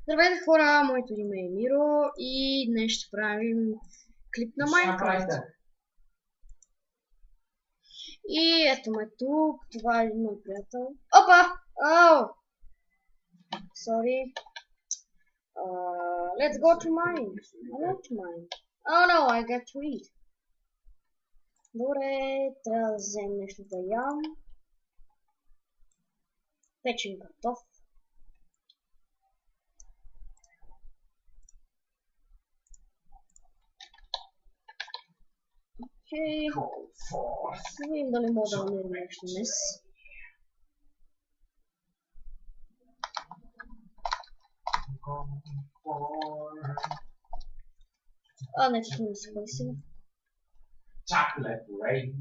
Здравейте хора, моето име е Миро и днес ще правим клип на Майнкрафт. И ето ме тук, това е мой приятел. Опа! Ау! Sorry. Let's go to mine. I want to mine. Oh no, I got to eat. Добре, трябва да вземем нещо да ям. Печен картоф. Окей. Да видим дали мога да намерим нещо днес. Не, че не се ходи сега. Chocolate rain.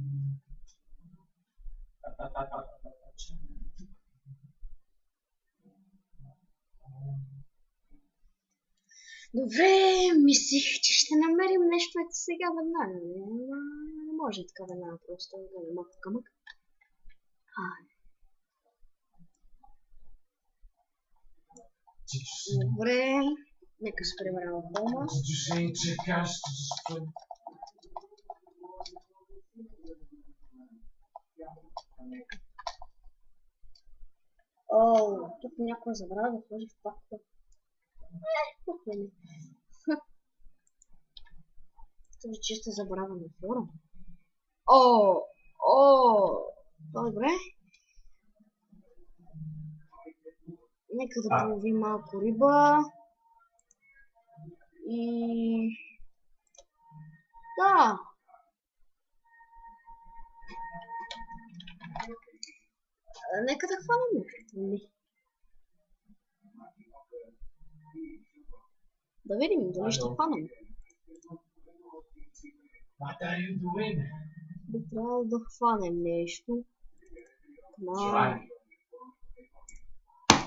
Добре, мислих, че ще намерим нещо ето сега веднага. Не може така веднага, просто да няма камък. Добре, нека спрем рано дома. О, тук някой забравя да сложи в пакта. Тук не. Това е чиста забрава на форум. Добре. Нека да половим малко риба. И... да. Нека да хванем. Да видим дали ще хванем. Би трябвало да хванем нещо.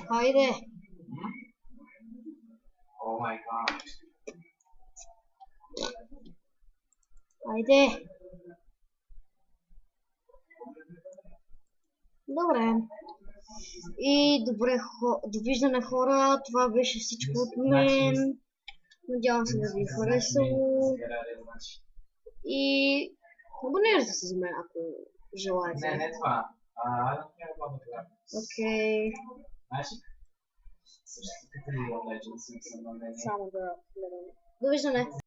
Хайде! Хайде! Добре. И добре, довиждане хора, това беше всичко от мен. Надявам се да ви е харесало. И абонирайте се за мен, ако желаете. Не това. Окей. Също като League of Legends. Само да гледам. Довиждане!